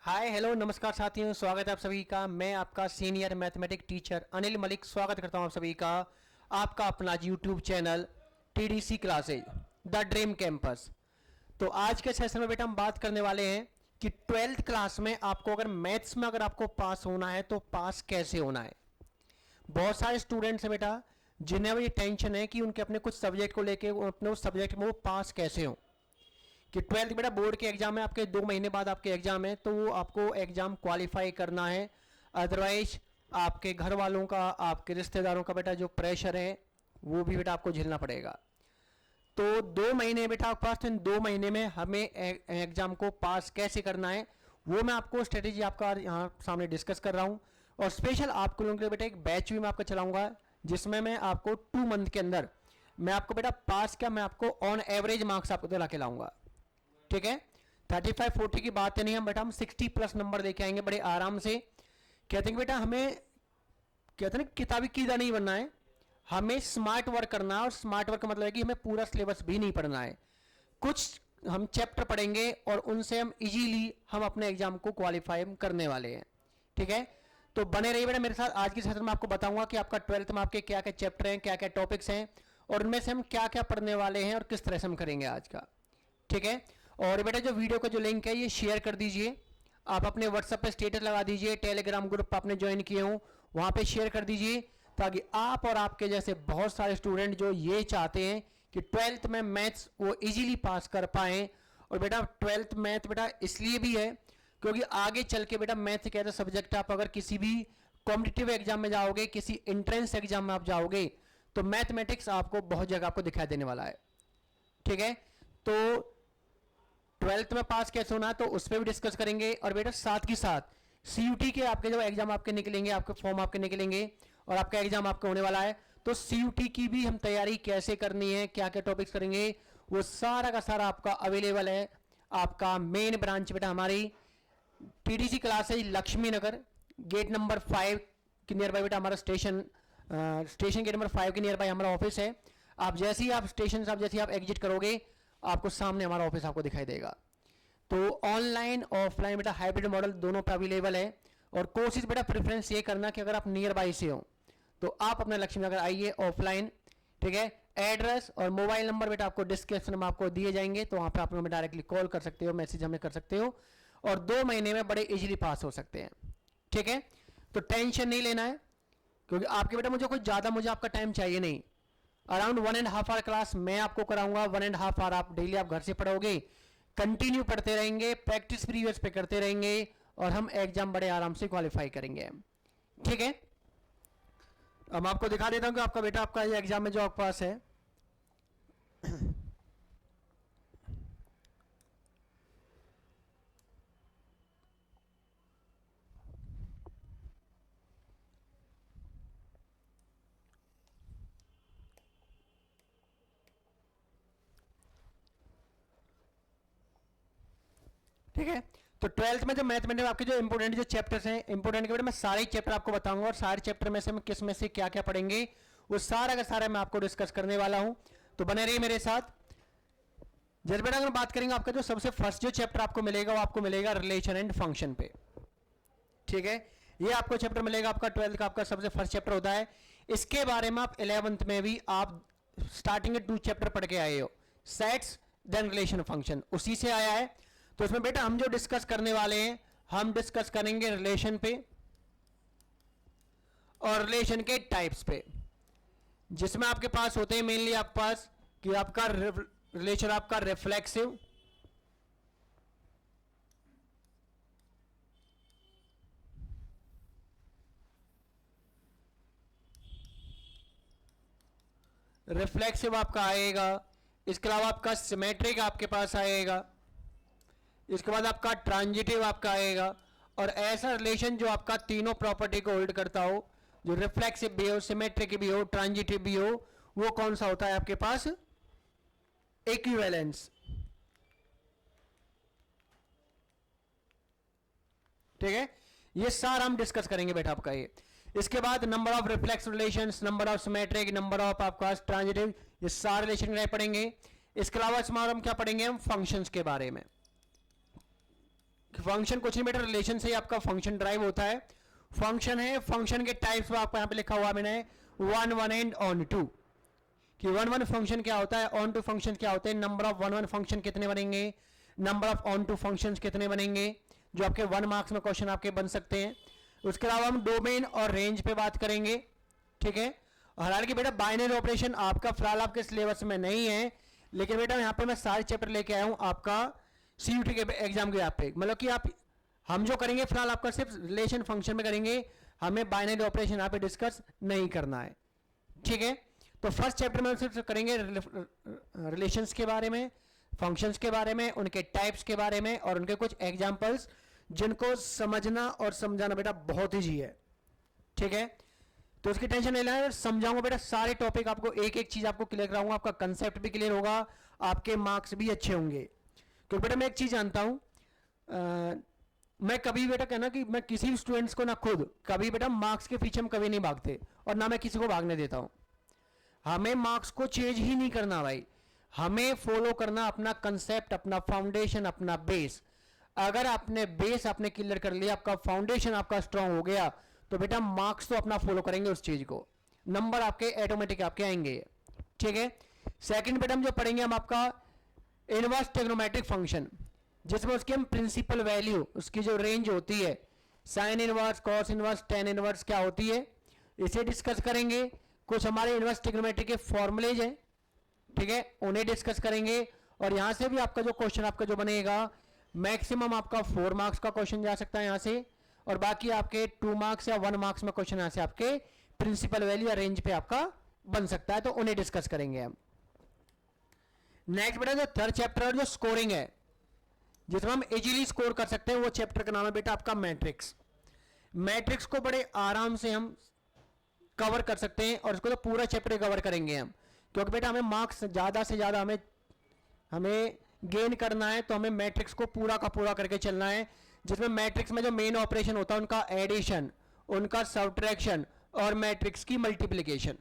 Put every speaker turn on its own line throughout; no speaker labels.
Hi hello नमस्कार साथियों, स्वागत है आप सभी का। मैं आपका senior mathematics teacher Anil Malik स्वागत करता हूं आप सभी का आपका अपना YouTube channel TDC classes the dream campus. तो आज के सेशन में बेटा हम बात करने वाले हैं कि 12th क्लास में आपको अगर मैथ्स में अगर आपको पास होना है तो पास कैसे होना है। बहुत सारे स्टूडेंट्स हैं बेटा जिन्हें ये टेंशन है कि उनके अपने कुछ सब्जेक्ट को लेके अपने उस सब्जेक्ट में वो पास कैसे हों, कि 12th बेटा बोर्ड के एग्जाम है, आपके 2 महीने बाद आपके एग्जाम है, तो वो आपको एग्जाम क्वालिफाई करना है। अदरवाइज आपके घर वालों का, आपके रिश्तेदारों का बेटा जो प्रेशर है वो भी बेटा आपको झेलना पड़ेगा। तो 2 महीने बेटा आपके पास, तो इन 2 महीने में हमें एग्जाम को पास कैसे करना है वो मैं आपको स्ट्रेटेजी आपका यहाँ सामने डिस्कस कर रहा हूँ। और स्पेशल आपको लोगों के लिए बेटा एक बैच भी मैं आपको चलाऊंगा जिसमें मैं आपको 2 मंथ के अंदर मैं आपको बेटा पास क्या, मैं आपको ऑन एवरेज मार्क्स आपको दिला के लाऊंगा। ठीक है, 35-40 की बात नहीं, हम बेटा हम 60 प्लस नंबर लेके आएंगे बड़े आराम से। कहते हैं बेटा हमें, कहते हैं ना, किताबी कीड़ा नहीं बनना है, हमें स्मार्ट वर्क करना है। और स्मार्ट वर्क का मतलब है कि हमें पूरा सिलेबस भी नहीं पढ़ना है, कुछ हम चैप्टर पढ़ेंगे और उनसे हम इजीली हम अपने एग्जाम को क्वालिफाई करने वाले हैं। ठीक है, तो बने रहिए बेटा मेरे साथ। आज की सेशन में आपको बताऊंगा कि आपका 12th में आपके क्या क्या चैप्टर हैं, क्या क्या टॉपिक्स हैं और उनमें से हम क्या क्या पढ़ने वाले हैं और किस तरह से हम करेंगे आज का। ठीक है, और बेटा जो वीडियो का जो लिंक है ये शेयर कर दीजिए, आप अपने व्हाट्सएप पे स्टेटस लगा दीजिए, टेलीग्राम ग्रुप आपने ज्वाइन किए हो वहां पे शेयर कर दीजिए, ताकि आप और आपके जैसे बहुत सारे स्टूडेंट जो ये चाहते हैं कि 12th में मैथ्स वो इजीली पास कर पाए। और बेटा 12th मैथ बेटा इसलिए भी है क्योंकि आगे चल के बेटा मैथ एक ऐसा सब्जेक्ट आप अगर किसी भी कॉम्पिटिटिव एग्जाम में जाओगे, किसी एंट्रेंस एग्जाम में आप जाओगे तो मैथमेटिक्स आपको बहुत जगह आपको दिखाई देने वाला है। ठीक है, तो 12th में पास कैसे होना है तो उस पर भी डिस्कस करेंगे। और बेटा साथ के साथ सीयूटी के आपके जब एग्जाम आपके निकलेंगे, आपके फॉर्म आपके निकलेंगे और आपका एग्जाम आपका होने वाला है, तो सीयूटी की भी हम तैयारी कैसे करनी है, क्या क्या टॉपिक्स करेंगे, वो सारा का सारा आपका अवेलेबल है। आपका मेन ब्रांच बेटा हमारी टीडीसी क्लासेज लक्ष्मी नगर गेट नंबर 5 के नियर बाय बेटा हमारा स्टेशन गेट नंबर 5 के नियर बाय हमारा ऑफिस है। आप जैसे ही आप स्टेशन से आप जैसे ही आप एग्जिट करोगे आपको सामने हमारा ऑफिस आपको दिखाई देगा। तो ऑनलाइन ऑफलाइन बेटा हाइब्रिड मॉडल दोनों पे अवेलेबल है। और कोशिश बेटा प्रेफरेंस ये करना कि अगर आप नियर बाई से हो तो आप अपने लक्ष्मी नगर आइए ऑफलाइन। ठीक है, एड्रेस और मोबाइल नंबर बेटा आपको डिस्क्रिप्शन में आपको दिए जाएंगे, तो वहां पर आप हमें डायरेक्टली कॉल कर सकते हो, मैसेज हमें कर सकते हो और 2 महीने में बड़े इजीली पास हो सकते हैं। ठीक है, तो टेंशन नहीं लेना है क्योंकि आपके बेटा मुझे कोई ज्यादा मुझे आपका टाइम चाहिए नहीं। अराउंड 1.5 आवर क्लास मैं आपको कराऊंगा, 1.5 आवर आप डेली आप घर से पढ़ोगे, कंटिन्यू पढ़ते रहेंगे, प्रैक्टिस प्रीवियस पे करते रहेंगे और हम एग्जाम बड़े आराम से क्वालिफाई करेंगे। ठीक है, अब आपको दिखा देता हूं कि आपका बेटा आपका ये एग्जाम में जो आपके पास है ठीक है, तो 12th में जो मैथमेटिक्स में आपके जो इंपोर्टेंट जो चैप्टर्स हैं, इंपोर्टेंट के बेटा मैं सारे चैप्टर आपको बताऊंगा और सारे चैप्टर में से हम किस में से क्या क्या पढ़ेंगे वो सारा का सारा मैं आपको डिस्कस करने वाला हूं, तो बने रहिए मेरे साथ। जैसे बेटा अगर बात करेंगे आपका जो सबसे फर्स्ट जो चैप्टर आपको मिलेगा वो आपको मिलेगा रिलेशन एंड फंक्शन पे। ठीक है, ये आपको चैप्टर मिलेगा, आपका 12th का आपका सबसे फर्स्ट चैप्टर होता है। इसके बारे में आप 11th में भी आप स्टार्टिंग के 2 चैप्टर पढ़ के आए हो, सेट्स देन रिलेशन फंक्शन, उसी से आया है। तो इसमें बेटा हम जो डिस्कस करने वाले हैं, हम डिस्कस करेंगे रिलेशन पे और रिलेशन के टाइप्स पे, जिसमें आपके पास होते हैं मेनली आपके पास कि आपका रिलेशन आपका रिफ्लेक्सिव, रिफ्लेक्सिव आपका आएगा, इसके अलावा आपका सिमेट्रिक आपके पास आएगा, इसके बाद आपका ट्रांजिटिव आपका आएगा। और ऐसा रिलेशन जो आपका तीनों प्रॉपर्टी को होल्ड करता हो, जो रिफ्लेक्सिव भी हो, सिमेट्रिक भी हो, ट्रांजिटिव भी हो, वो कौन सा होता है आपके पास? इक्विवेलेंस। ठीक है, ये सारा हम डिस्कस करेंगे बेटा आपका ये। इसके बाद number of reflex relations, number of symmetric, number of आपका ट्रांजिटिव, ये सारे रिलेशन पढ़ेंगे। इसके अलावा इसमें हम क्या पढ़ेंगे, हम फंक्शंस के बारे में, फंक्शन कुछ नहीं बेटा, रिलेशन से ही आपका फंक्शन ड्राइव होता है। फंक्शन है, फंक्शन के टाइप्स में आपको यहाँ पे लिखा हुआ मैंने one one and onto, कि वन वन फंक्शन क्या होता है, ऑन टू फंक्शन क्या होते हैं, number of one one function कितने बनेंगे, number of onto function कितने बनेंगे, जो आपके 1 मार्क्स में क्वेश्चन आपके बन सकते हैं। उसके अलावा हम डोमेन और रेंज पे बात करेंगे, ठीक है। हालांकि बेटा बाइनरी ऑपरेशन आपका फिलहाल आपके सिलेबस में नहीं है, लेकिन बेटा यहाँ पे मैं सारे चैप्टर लेके आया हूँ आपका सीयूटी के एग्जाम के यहाँ पे, मतलब कि आप हम जो करेंगे फिलहाल आपका सिर्फ रिलेशन फंक्शन में करेंगे, हमें बाइनरी ऑपरेशन यहाँ पे डिस्कस नहीं करना है, ठीक है। तो फर्स्ट चैप्टर में सिर्फ करेंगे रिलेशंस के बारे में, फंक्शंस के बारे में, उनके टाइप्स के बारे में और उनके कुछ एग्जांपल्स जिनको समझना और समझाना बेटा बहुत ईजी है, ठीक है। तो उसकी टेंशन नहीं लेना, समझाऊंगा बेटा सारे टॉपिक आपको, एक एक चीज आपको क्लियर कराऊंगा, आपका कंसेप्ट भी क्लियर होगा, आपके मार्क्स भी अच्छे होंगे। क्योंकि बेटा मैं एक चीज जानता हूं, मैं कभी बेटा कहना कि मैं किसी भी स्टूडेंट्स को ना खुद कभी बेटा मार्क्स के पीछे हम कभी नहीं भागते और ना मैं किसी को भागने देता हूं। हमें मार्क्स को चेंज ही नहीं करना भाई, हमें फॉलो करना अपना कंसेप्ट, अपना फाउंडेशन, अपना बेस। अगर आपने बेस आपने क्लियर कर लिया, आपका फाउंडेशन आपका स्ट्रांग हो गया, तो बेटा मार्क्स तो अपना फॉलो करेंगे उस चीज को, नंबर आपके ऑटोमेटिक आपके आएंगे, ठीक है। सेकंड बेटा हम जो पढ़ेंगे हम आपका इनवर्स ट्रिग्नोमेट्रिक फंक्शन, जिसमें उसकी हम प्रिंसिपल वैल्यू, उसकी जो रेंज होती है, sine inverse, cos inverse, tan inverse क्या होती है, इसे डिस्कस करेंगे। कुछ हमारे इनवर्स ट्रिग्नोमेट्री के फॉर्मूलेज हैं, ठीक है, उन्हें डिस्कस करेंगे। और यहां से भी आपका जो क्वेश्चन आपका जो बनेगा, मैक्सिमम आपका 4 मार्क्स का क्वेश्चन जा सकता है यहां से, और बाकी आपके 2 मार्क्स या 1 मार्क्स में क्वेश्चन यहां से आपके प्रिंसिपल वैल्यू या रेंज पे आपका बन सकता है, तो उन्हें डिस्कस करेंगे हम। नेक्स्ट बेटा जो थर्ड चैप्टर और जो स्कोरिंग है, जिसमें हम इजीली स्कोर कर सकते हैं, वो चैप्टर का नाम है बेटा आपका मैट्रिक्स। मैट्रिक्स को बड़े आराम से हम कवर कर सकते हैं, और इसको तो पूरा चैप्टर कवर करेंगे हम, क्योंकि बेटा हमें मार्क्स ज्यादा से ज्यादा हमें गेन करना है, तो हमें मैट्रिक्स को पूरा का पूरा करके चलना है, जिसमें मैट्रिक्स में जो मेन ऑपरेशन होता है उनका एडिशन, उनका सब्ट्रैक्शन और मैट्रिक्स की मल्टीप्लिकेशन,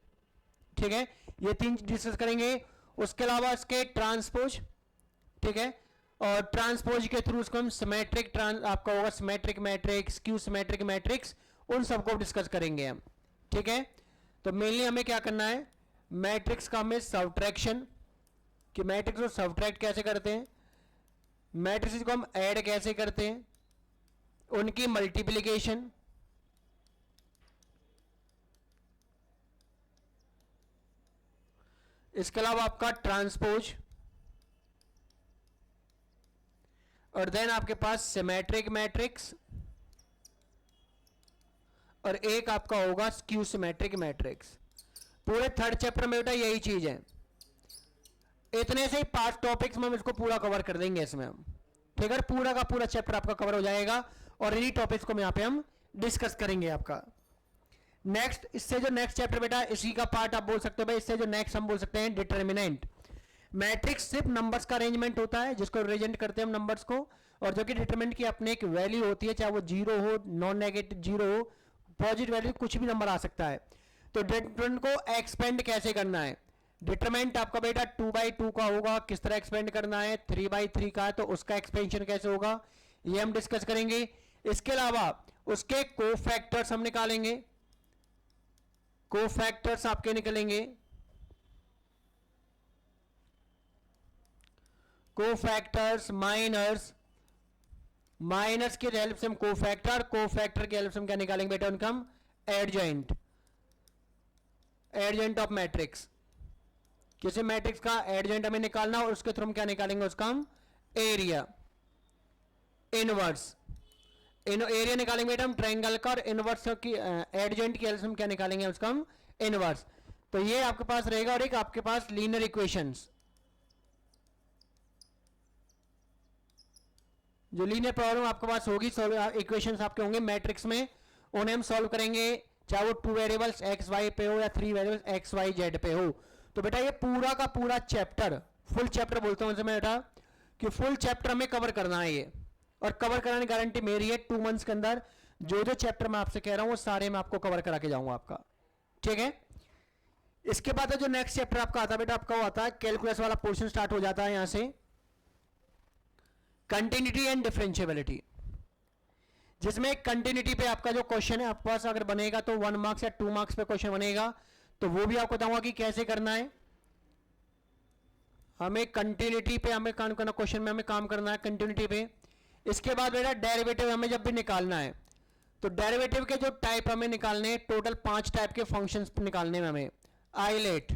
ठीक है, ये 3 डिस्कस करेंगे। उसके अलावा इसके ट्रांसपोज, ठीक है, और ट्रांसपोज के थ्रू उसको हम सिमेट्रिक आपका होगा symmetric matrix, skew symmetric matrix, उन सबको डिस्कस करेंगे हम, ठीक है। तो मेनली हमें क्या करना है, मैट्रिक्स का हमें सब्ट्रैक्शन, कि मैट्रिक्स को सब्ट्रैक्ट कैसे करते हैं, मैट्रिक्स को हम ऐड कैसे करते हैं, उनकी मल्टीप्लिकेशन, इसके अलावा आपका ट्रांसपोज, और देन आपके पास सिमेट्रिक मैट्रिक्स, और एक आपका होगा स्क्यू सिमेट्रिक मैट्रिक्स। पूरे थर्ड चैप्टर में बेटा यही चीज है, इतने से ही 5 टॉपिक्स में हम इसको पूरा कवर कर देंगे इसमें हम, ठीक है। पूरा का पूरा चैप्टर आपका कवर हो जाएगा, और इन्हीं टॉपिक्स को यहाँ पे हम डिस्कस करेंगे आपका। नेक्स्ट, इससे जो नेक्स्ट चैप्टर बेटा इसी का पार्ट आप बोल सकते हो भाई, इससे जो नेक्स्ट हम बोल सकते हैं डिटर्मिनेंट। मैट्रिक्स सिर्फ नंबर्स का अरेंजमेंट होता है, जिसको रिप्रेजेंट करते हैं हम नंबर्स को, और जो कि डिटरमिनेंट की अपने एक वैल्यू होती है, चाहे वो 0 हो, नॉन नेगेटिव 0 हो, पॉजिटिव वैल्यू, कुछ भी नंबर आ सकता है। तो डिटरमिनेंट को एक्सपेंड कैसे करना है, डिटरमिनेंट आपका बेटा 2/2 का होगा, किस तरह एक्सपेंड करना है, 3/3 का है तो उसका एक्सपेंशन कैसे होगा, ये हम डिस्कस करेंगे। इसके अलावा उसके कोफैक्टर्स हम निकालेंगे, कोफैक्टर्स आपके निकलेंगे, कोफैक्टर्स, माइनर्स, माइनस की हेल्प से हम कोफैक्टर, कोफैक्टर की हेल्प से हम क्या निकालेंगे बेटा, उनका हम एडजॉइंट, एडजॉइंट ऑफ मैट्रिक्स। किसी मैट्रिक्स का एडजॉइंट हमें निकालना, और उसके थ्रू हम क्या निकालेंगे, उसका हम एरिया, इनवर्स, एरिया निकालेंगे बेटा हम ट्रायंगल का, और इनवर्स की एडजॉइंट की हेल्प से हम क्या निकालेंगे, उसका हम इनवर्स। तो ये आपके पास रहेगा, और एक आपके पास लीनियर इक्वेशंस, जो लीनियर प्रॉब्लम आपके पास होगी, इक्वेशंस आपके होंगे मैट्रिक्स में, उन्हें हम सॉल्व करेंगे, चाहे वो 2 वेरिएबल्स एक्स वाई पे हो या 3 वेरिएबल्स एक्स वाई जेड पे हो। तो बेटा ये पूरा का पूरा चैप्टर, फुल चैप्टर बोलता हूं मैं बेटा, कि फुल चैप्टर हमें कवर करना है ये, और कवर कराने की गारंटी मेरी है। 2 मंथ्स के अंदर जो जो चैप्टर मैं आपसे कह रहा हूं वो सारे मैं आपको कवर करा के जाऊंगा आपका, ठीक है। इसके बाद जो नेक्स्ट चैप्टर आपका आता है बेटा, आपका वो आता है कैलकुलस वाला पोर्शन स्टार्ट हो जाता है यहां से, कंटिन्यूटी एंड डिफरेंशिएबिलिटी। जिसमें कंटिन्यूटी पे आपका जो क्वेश्चन है आपके पास अगर बनेगा तो 1 मार्क्स या 2 मार्क्स पे क्वेश्चन बनेगा, तो वो भी आपको बताऊंगा कि कैसे करना है। हमें कंटिन्यूटी पे हमें काम करना, क्वेश्चन में हमें काम करना है कंटिन्यूटी पे। इसके बाद बेटा डेरिवेटिव हमें जब भी निकालना है तो डेरिवेटिव के जो टाइप हमें निकालने हैं, टोटल 5 टाइप के फंक्शंस निकालने में हमें, आइलेट,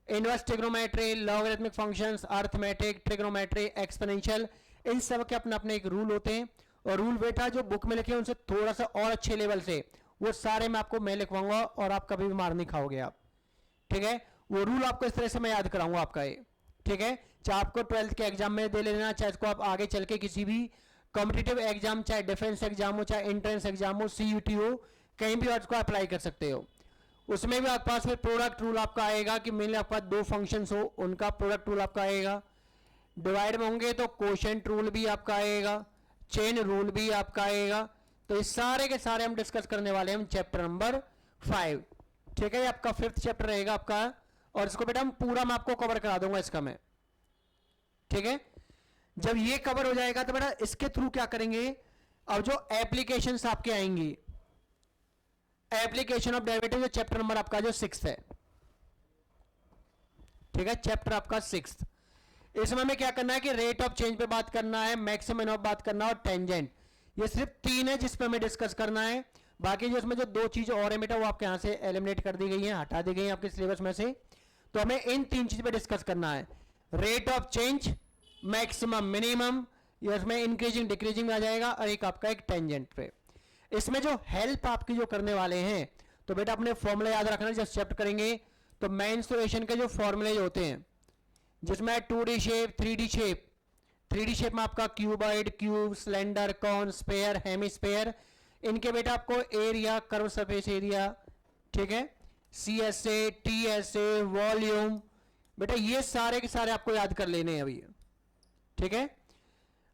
inverse trigonometry, logarithmic functions, arithmetic, trigonometry, exponential, इन सब के अपने अपने एक रूल होते हैं। और रूल बेटा जो बुक में लिखे हैं उनसे थोड़ा सा और अच्छे लेवल से वो सारे मैं लिखवाऊंगा और आप कभी भी मार नहीं खाओगे आप, ठीक है। वो रूल आपको इस तरह से मैं याद कराऊंगा आपका ये, ठीक है। चाहे आपको 12th के एग्जाम में दे लेना, चाहे इसको आप आगे चल के किसी भी कॉम्पिटिटिव एग्जाम, चाहे डिफेंस एग्जाम हो, चाहे एंट्रेंस एग्जाम हो, सीयूटी हो, कहीं भी आप इसको अप्लाई कर सकते हो। उसमें भी आपके पास फिर प्रोडक्ट रूल आपका आएगा कि मेनली आपके पास 2 फंक्शंस हो, उनका प्रोडक्ट रूल आपका आएगा। डिवाइड में होंगे तो कोशेंट रूल भी आपका आएगा, चेन रूल भी आपका आएगा। तो इस सारे के सारे हम डिस्कस करने वाले हैं चैप्टर नंबर 5, ठीक है। ये आपका 5th चैप्टर रहेगा आपका, और इसको बेटा हम पूरा मैं आपको कवर करा दूंगा इसका मैं, ठीक है। जब ये कवर हो जाएगा तो बेटा इसके थ्रू क्या करेंगे, अब जो एप्लीकेशंस आपके आएंगी, application of derivative, chapter number आपका जो 6th है, ठीक है, चैप्टर आपका 6th। इसमें हमें क्या करना है कि रेट ऑफ चेंज पे बात करना है, मैक्सिमम ऑफ बात करना है, और टेंजेंट। ये सिर्फ 3 है जिस पे हमें डिस्कस करना है। बाकी जो इसमें जो 2 चीज और है बेटा वो आपके यहां से एलिमिनेट कर दी गई है, हटा दी गई है आपके सिलेबस में से। तो हमें इन 3 चीज पे डिस्कस करना है, rate of change, maximum minimum, ये इसमें इंक्रीजिंग डिक्रीजिंग में आ जाएगा, और एक आपका एक टेंजेंट पे। इसमें जो हेल्प आपकी जो करने वाले हैं, तो बेटा अपने फॉर्मूला याद रखना जब चैप्टर करेंगे। तो मेंस्ट्रुएशन के जो फॉर्मूले होते हैं, जिसमें 2D shape, 3D shape, 3D shape में आपका cuboid, cube, cylinder, cone, sphere, hemisphere, इनके बेटा आपको एरिया, कर्व सरफेस एरिया, ठीक है, CSA, TSA, वॉल्यूम, बेटा ये सारे के सारे आपको याद कर लेने हैं अभी, ठीक है।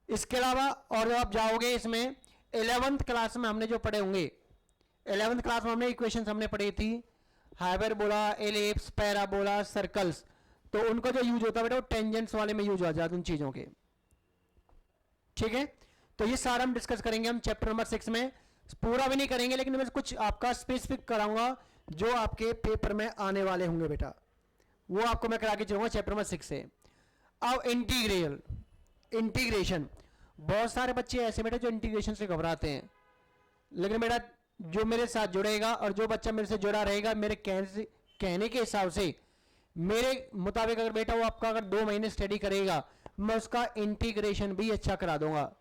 इसके अलावा और आप जाओगे इसमें 11th क्लास में हमने जो पढ़े होंगे, 11th क्लास में हमने इक्वेशंस हमने पढ़ी थी, हाइपरबोला, एलिप्स, पैराबोला, सर्कल्स। तो उनको जो यूज होता है बेटा वो टेंजेंट्स वाले में यूज हो जाते हैं उन चीजों के, ठीक है। तो ये सारा हम डिस्कस करेंगे हम चैप्टर नंबर 6 में, पूरा भी नहीं करेंगे लेकिन मैं कुछ आपका स्पेसिफिक कराऊंगा जो आपके पेपर में आने वाले होंगे बेटा, वो आपको मैं करा के चलूंगा चैप्टर नंबर 6 से। अब इंटीग्रेशन, बहुत सारे बच्चे ऐसे बेटा जो इंटीग्रेशन से घबराते हैं, लेकिन बेटा जो मेरे साथ जुड़ेगा और जो बच्चा मेरे से जुड़ा रहेगा, मेरे कहने के हिसाब से, मेरे मुताबिक अगर बेटा वो आपका अगर 2 महीने स्टडी करेगा, मैं उसका इंटीग्रेशन भी अच्छा करा दूंगा।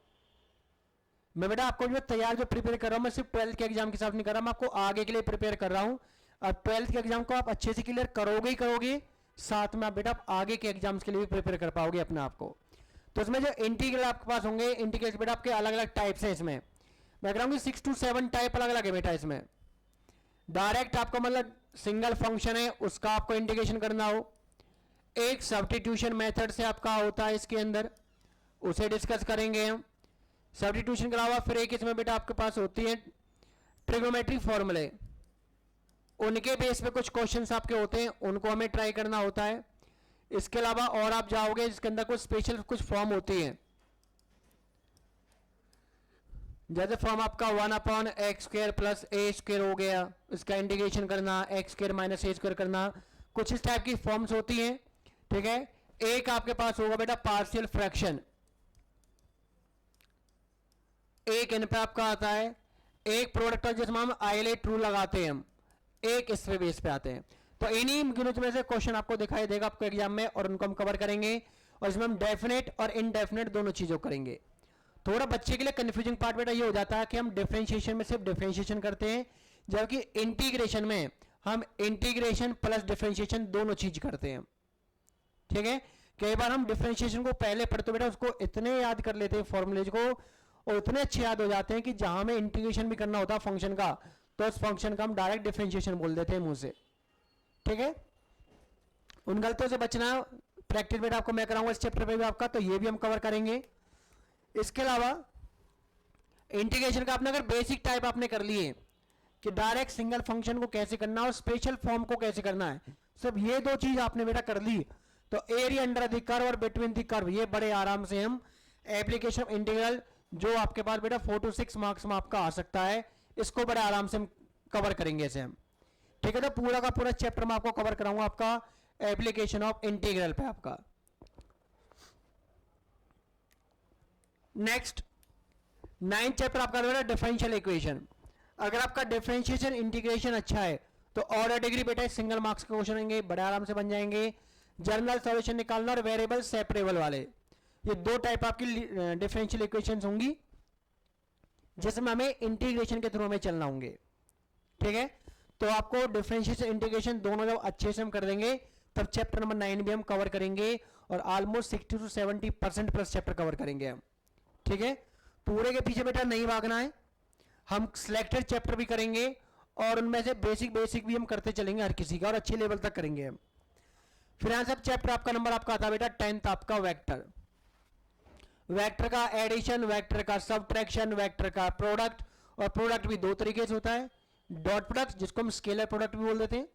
मैं बेटा आपको जो तैयार जो प्रिपेयर कर रहा हूं, मैं सिर्फ 12th के एग्जाम के साथ नहीं कर रहा, मैं आपको आगे के लिए प्रिपेयर कर रहा हूं। अब 12th के एग्जाम को आप अच्छे से क्लियर करोगे ही करोगे, साथ में आप बेटा आप आगे के एग्जाम्स के लिए भी प्रिपेयर कर पाओगे अपने आप को। तो इसमें जो इंटीग्रल आपके पास होंगे, इंटीग्रल बेटा आपके अलग अलग टाइप्स हैं। इसमें मैं कह रहा हूँ 6 to 7 टाइप अलग अलग है बेटा। इसमें डायरेक्ट आपका मतलब सिंगल फंक्शन है उसका आपको इंटीग्रेशन करना हो, एक सब्स्टिट्यूशन मेथड से आपका होता है इसके अंदर, उसे डिस्कस करेंगे हम। सब्स्टिट्यूशन के अलावा फिर एक इसमें बेटा आपके पास होती है ट्रिग्नोमेट्री फॉर्मूले, उनके बेस पे कुछ क्वेश्चंस आपके होते हैं, उनको हमें ट्राई करना होता है। इसके अलावा और आप जाओगे इसके अंदर कुछ स्पेशल कुछ फॉर्म होती है, जैसे फॉर्म आपका 1/x² प्लस a² हो गया, इसका इंटीग्रेशन करना, x² माइनस a² करना, कुछ इस टाइप की फॉर्म्स होती हैं, ठीक है। एक आपके पास होगा बेटा पार्शियल फ्रैक्शन, एक इन पे आपका आता है, एक प्रोडक्ट जिसमें हम आइलेट रूल लगाते हैं हम, एक इस पे बेस पे आते हैं। तो इन्हीं में से क्वेश्चन आपको दिखाई देगा आपको एग्जाम में, और उनको हम कवर करेंगे, और इसमें हम डेफिनेट और इनडेफिनेट दोनों चीजों करेंगे। थोड़ा बच्चे के लिए कंफ्यूजिंग पार्ट बेटा ये हो जाता है कि हम डिफरेंशिएशन में सिर्फ डिफरेंशिएशन करते हैं, जबकि इंटीग्रेशन में हम इंटीग्रेशन प्लस डिफरेंशिएशन दोनों चीज करते हैं, ठीक है। कई बार हम डिफरेंशिएशन को पहले पढ़ते बेटा उसको इतने याद कर लेते हैं फॉर्मूलेज को, और इतने अच्छे याद हो जाते हैं कि जहां हमें इंटीग्रेशन भी करना होता है फंक्शन का, तो उस फंक्शन का हम डायरेक्ट डिफरेंशिएशन बोल देते हैं मुंह से, ठीक है। उन गलतियों से बचना, प्रैक्टिस बेटा आपको मैं कराऊंगा इस चैप्टर पे भी आपका, तो ये भी हम कवर करेंगे। इसके अलावा इंटीग्रेशन का आपने अगर बेसिक टाइप आपने कर लिए कि डायरेक्ट सिंगल फंक्शन को कैसे करना और स्पेशल फॉर्म को कैसे करना है, सब ये 2 चीज आपने बेटा कर ली, तो एरिया अंडर द कर्व और बिटवीन द कर्व ये बड़े आराम से हम एप्लीकेशन ऑफ इंटीग्रल जो आपके पास बेटा 4 to 6 मार्क्स में आपका आ सकता है, इसको बड़े आराम से हम कवर करेंगे इसे हम। ठीक है, तो पूरा का पूरा चैप्टर मैं आपको कवर कराऊंगा आपका एप्लीकेशन ऑफ इंटीग्रल पे आपका। नेक्स्ट 9th चैप्टर आपका बेटा डिफरेंशियल इक्वेशन। अगर आपका डिफरेंशिएशन इंटीग्रेशन अच्छा है तो ऑर्डर डिग्री बेटा सिंगल मार्क्स के क्वेश्चन होंगे, बड़े आराम से बन जाएंगे। जनरल सॉल्यूशन निकालना और वेरिएबल सेपरेबल वाले, ये दो टाइप आपकी डिफरेंशियल इक्वेशंस होंगी जिसमें हमें इंटीग्रेशन के थ्रू हमें चलना होंगे। ठीक है, तो आपको डिफरेंशिएशन इंटीग्रेशन दोनों जब अच्छे से हम कर देंगे तब चैप्टर नंबर 9 भी हम कवर करेंगे और almost 60 to 70% plus chapter cover करेंगे हम। ठीक है, पूरे के पीछे बेटा नहीं भागना है, हम सिलेक्टेड चैप्टर भी करेंगे और उनमें से बेसिक भी हम करते चलेंगे हर किसी का, और अच्छे लेवल तक करेंगे हम। फिर यहां सब चैप्टर आपका नंबर आपका आता है बेटा 10th आपका वेक्टर। वेक्टर का एडिशन, वेक्टर का सबट्रैक्शन, वेक्टर का प्रोडक्ट, और प्रोडक्ट भी दो तरीके से होता है, डॉट प्रोडक्ट जिसको हम स्केलर प्रोडक्ट भी बोल देते हैं,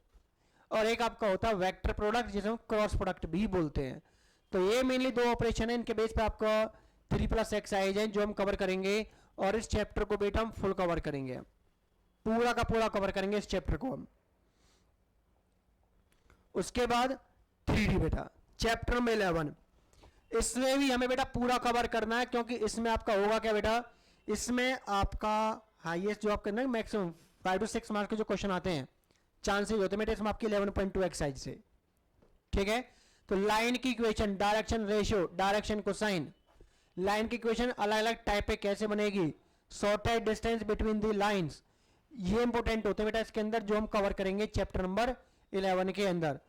और एक आपका होता है वेक्टर प्रोडक्ट जिसे हम क्रॉस प्रोडक्ट भी बोलते हैं। तो ये मेनली दो ऑपरेशन है, इनके बेस पे आपका 3+x आए जाए जो हम कवर करेंगे, और इस चैप्टर को बेटा हम फुल कवर करेंगे, पूरा का पूरा कवर करेंगे इस चैप्टर को हम। उसके बाद 3D बेटा चैप्टर नंबर 11, इसमें भी हमें बेटा पूरा कवर करना है, क्योंकि इसमें आपका होगा क्या बेटा, इसमें आपका हाईएस्ट जो आपका मैक्सिमम 5 to 6 मार्क्स के जो क्वेश्चन आते हैं चांसेस होते हैं बेटा इसमें आपकी 11.2 एक्सरसाइज से। ठीक है, तो लाइन की equation, direction ratio, direction cosine, line की इक्वेशन अलग अलग टाइप पे कैसे बनेगी, shortest distance between the lines, ये इंपॉर्टेंट होते हैं बेटा इसके अंदर जो हम कवर करेंगे चैप्टर नंबर 11 के अंदर।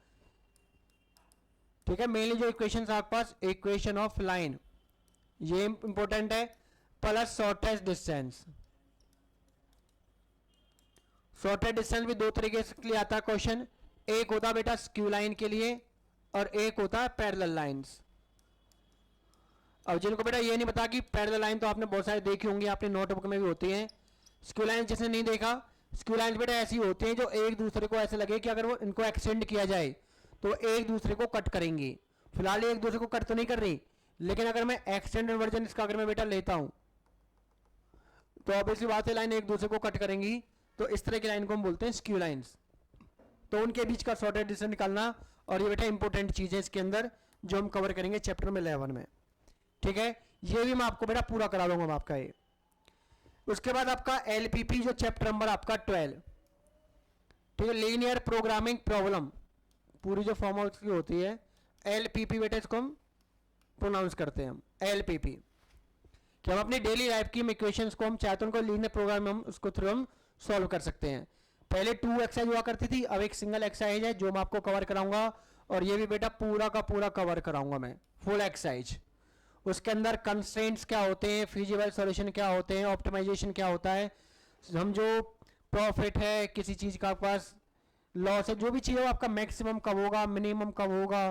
ठीक है, मेनली जो इक्वेशंस आपके पास इक्वेशन ऑफ लाइन ये इंपॉर्टेंट है, plus shortest distance. Shortest distance भी दो तरीके से लिए आता है क्वेश्चन, एक होता है बेटा स्क्यू लाइन के लिए और एक होता है पैरेलल लाइंस। अब जिनको बेटा ये नहीं पता कि पैरेलल लाइन तो आपने बहुत सारे देखी होंगी, आपने नोटबुक में भी होती है। स्क्यू लाइन जिसने नहीं देखा, स्क्यू लाइन बेटा ऐसी होती है जो एक दूसरे को ऐसे लगे कि अगर वो इनको एक्सटेंड किया जाए तो एक दूसरे को कट करेंगी। फिलहाल एक दूसरे को कट तो नहीं कर रही, लेकिन अगर मैं एक्सटेंडेड वर्जन इसका अगर मैं बेटा लेता हूं तो ऑब्वियसली बात है लाइन एक दूसरे को कट करेंगी, तो इस तरह की लाइन को हम बोलते हैं स्क्यू लाइंस। तो उनके बीच का शॉर्टेस्ट डिस्टेंस निकालना, और ये बेटा इंपॉर्टेंट चीज है इसके अंदर जो हम कवर करेंगे चैप्टर में 11 में। ठीक है, ये भी मैं आपको बेटा पूरा करा दूंगा मैं आपका ये। उसके बाद आपका एलपीपी जो चैप्टर नंबर आपका 12, ठीक है, लीनियर प्रोग्रामिंग प्रॉब्लम, पूरी जो फॉर्म की होती है एलपीपी बेटा इसको हम प्रोनाउंस करते हैं हम एलपीपी, कि हम अपनी डेली लाइफ की इक्वेशंस को हम चाहते हैं उनको लीनियर प्रोग्राम में हम उसको थ्रू हम सॉल्व कर सकते हैं। पहले 2 एक्सरसाइज हुआ करती थी, अब एक सिंगल एक्सरसाइज है जो मैं आपको कवर कराऊंगा, और ये भी बेटा पूरा का पूरा कवर कराऊंगा मैं फुल एक्सरसाइज। उसके अंदर कंस्ट्रेंट्स क्या होते हैं, फिजिबल सॉल्यूशन क्या होते हैं, ऑप्टिमाइजेशन क्या होता है, हम जो प्रॉफिट है किसी चीज का पास, लॉस है, जो भी चीज है आपका मैक्सिमम कब होगा, मिनिमम कब होगा,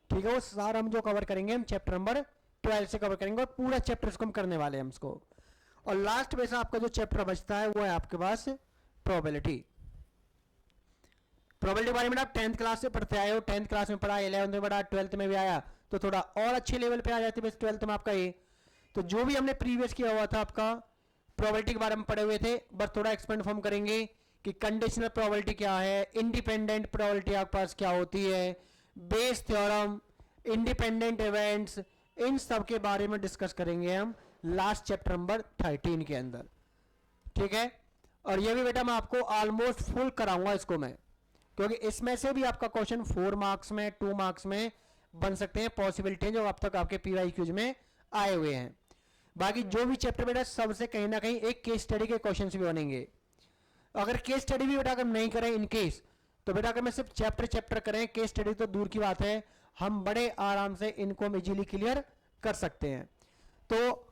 ठीक है, वो सारा हम जो कवर करेंगे हम चैप्टर नंबर 12 से कवर करेंगे, और पूरा चैप्टर इसको हम करने वाले हैं हम इसको। और लास्ट में से आपका जो चैप्टर बचता है वो है आपके पास प्रोबेबिलिटी। प्रोबेबिलिटी बारे में आप 10th क्लास से पढ़ते आए हो, 10th क्लास में पढ़ा, 11th में पढ़ा, 12th में भी आया, तो थोड़ा और अच्छे लेवल पे आ जाती है 12th में आपका ये। तो जो भी हमने प्रीवियस किया हुआ था आपका प्रोबेबिलिटी के बारे में पढ़े हुए थे, बस थोड़ा एक्सपेंड फॉर्म करेंगे कि कंडीशनल प्रोबेबिलिटी क्या है, इंडिपेंडेंट प्रोबेबिलिटी आपके पास क्या होती है, बेस थ्योरम, इंडिपेंडेंट इवेंट्स, इन सब के बारे में डिस्कस करेंगे हम लास्ट चैप्टर नंबर 13 के अंदर। ठीक है, और ये भी बेटा मैं आपको ऑलमोस्ट फुल कराऊंगा इसको मैं, क्योंकि इसमें से भी आपका क्वेश्चन 4 मार्क्स में 2 मार्क्स में बन सकते हैं, पॉसिबिलिटी जो अब तक आपके पीवाईक्यूज में आए हुए हैं। बाकी जो भी चैप्टर बेटा सबसे कहीं ना कहीं एक केस स्टडी के क्वेश्चंस भी बनेंगे। अगर केस स्टडी भी बेटा अगर नहीं करें इन केस, तो बेटा अगर मैं सिर्फ चैप्टर करें, केस स्टडी तो दूर की बात है, हम बड़े आराम से इनको हम इजीली क्लियर कर सकते हैं। तो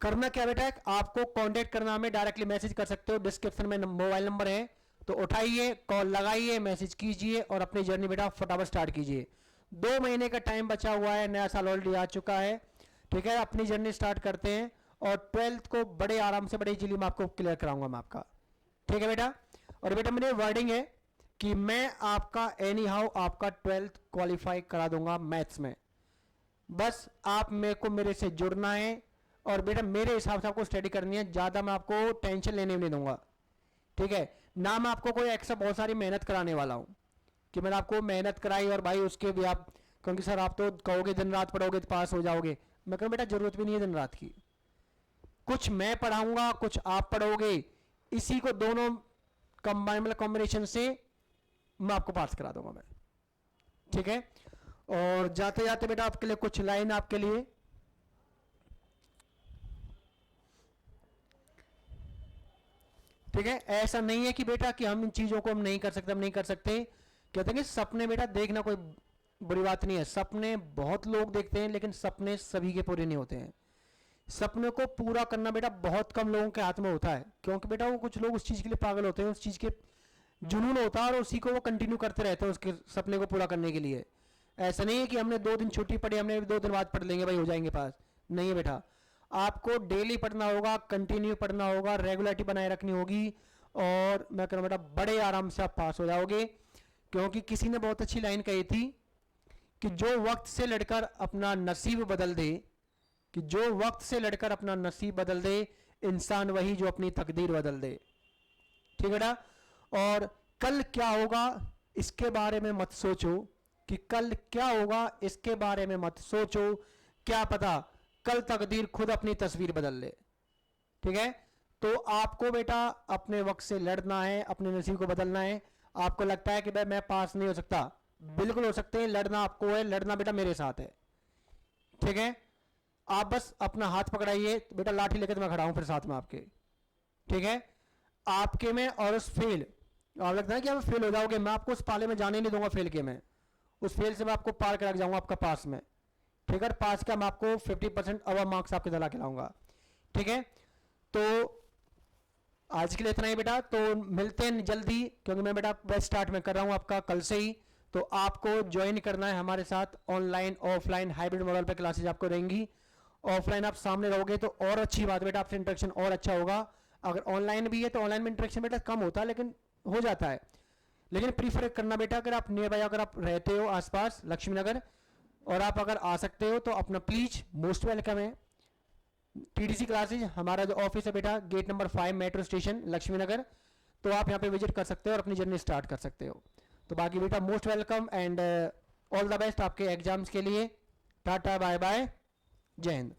करना क्या बेटा, आपको कांटेक्ट करना, हमें डायरेक्टली मैसेज कर सकते हो, डिस्क्रिप्शन में मोबाइल नंबर है, तो उठाइए, कॉल लगाइए, मैसेज कीजिए और अपनी जर्नी बेटा फटाफट स्टार्ट कीजिए। 2 महीने का टाइम बचा हुआ है, नया साल ऑलरेडी आ चुका है। ठीक है, अपनी जर्नी स्टार्ट करते हैं, और 12th को बड़े आराम से बड़े इजीली मैं आपको क्लियर कराऊंगा मैं आपका। ठीक है बेटा, और बेटा मेरी वर्डिंग है कि मैं आपका एनी हाउ आपका 12th क्वालिफाई करा दूंगा मैथ्स में। बस आप मेरे को मेरे से जुड़ना है, और बेटा मेरे हिसाब से आपको स्टडी करनी है, ज़्यादा मैं आपको टेंशन लेने नहीं दूंगा, ठीक है ना। मैं आपको कोई एक्स्ट्रा बहुत सारी मेहनत कराने वाला हूँ कि मैंने आपको मेहनत कराई और भाई उसके भी आप, क्योंकि सर आप तो कहोगे दिन रात पढ़ोगे तो पास हो जाओगे। मैं कहूँ बेटा जरूरत भी नहीं है दिन रात की, कुछ मैं पढ़ाऊंगा कुछ आप पढ़ोगे, इसी को दोनों कंबाइन मतलब कॉम्बिनेशन से मैं आपको पास करा दूंगा मैं, ठीक है। और जाते जाते बेटा आपके लिए कुछ लाइन आपके लिए, ठीक है। ऐसा नहीं है कि बेटा कि हम इन चीजों को हम नहीं कर सकते, हम नहीं कर सकते। कहते हैं कि सपने बेटा देखना कोई बुरी बात नहीं है, सपने बहुत लोग देखते हैं लेकिन सपने सभी के पूरे नहीं होते हैं। सपने को पूरा करना बेटा बहुत कम लोगों के हाथ में होता है, क्योंकि बेटा वो कुछ लोग उस चीज के लिए पागल होते हैं, उस चीज के जुनून होता है और उसी को वो कंटिन्यू करते रहते हैं उसके सपने को पूरा करने के लिए। ऐसा नहीं है कि हमने 2 दिन छुट्टी पड़ी, हमने 2 दिन बाद पढ़ लेंगे भाई हो जाएंगे पास, नहीं है बेटा। आपको डेली पढ़ना होगा, कंटिन्यू पढ़ना होगा, रेगुलरिटी बनाए रखनी होगी, और मैं कह रहा हूँ बेटा बड़े आराम से आप पास हो जाओगे। क्योंकि किसी ने बहुत अच्छी लाइन कही थी कि जो वक्त से लड़कर अपना नसीब बदल दे, कि जो वक्त से लड़कर अपना नसीब बदल दे, इंसान वही जो अपनी तकदीर बदल दे, ठीक है बेटा। और कल क्या होगा इसके बारे में मत सोचो, कि कल क्या होगा इसके बारे में मत सोचो, क्या पता कल तकदीर खुद अपनी तस्वीर बदल ले, ठीक है। तो आपको बेटा अपने वक्त से लड़ना है, अपने नसीब को बदलना है। आपको लगता है कि भाई मैं पास नहीं हो सकता, बिल्कुल हो सकते हैं, लड़ना आपको है, लड़ना बेटा मेरे साथ है, ठीक है। आप बस अपना हाथ पकड़ाइए बेटा, लाठी लेकर तो मैं खड़ा हूं फिर साथ में आपके, ठीक है। आपके में और उस फेल, आप लगता है कि आप फेल हो जाओगे, मैं आपको उस पाले में जाने नहीं दूंगा फेल के, मैं उस फेल से मैं आपको पार कर जाऊंगा आपका पास में, ठीक है। पास का मैं आपको 50% अवर मार्क्स आपके दिला के लाऊंगा, ठीक है। तो आज के लिए इतना ही बेटा, तो मिलते हैं जल्दी, क्योंकि मैं बेटा बैच स्टार्ट में कर रहा हूं आपका कल से ही। तो आपको ज्वाइन करना है हमारे साथ, ऑनलाइन ऑफलाइन हाइब्रिड मॉडल पे क्लासेज आपको रहेंगी। ऑफलाइन आप सामने रहोगे तो और अच्छी बात बेटा, आपसे इंटरेक्शन और अच्छा होगा। अगर ऑनलाइन भी है तो ऑनलाइन में इंटरेक्शन बेटा कम होता है, लेकिन हो जाता है। लेकिन प्रीफर करना बेटा, अगर आप नियर बाय अगर आप रहते हो आसपास लक्ष्मी नगर और आप अगर आ सकते हो तो अपना प्लीज मोस्ट वेलकम है। टीडीसी क्लासेज हमारा जो ऑफिस है बेटा gate number 5 metro station Laxmi Nagar, तो आप यहाँ पे विजिट कर सकते हो और अपनी जर्नी स्टार्ट कर सकते हो। तो बाकी बेटा most welcome and all the best आपके एग्जाम्स के लिए। टाटा बाय बाय, जय हिंद।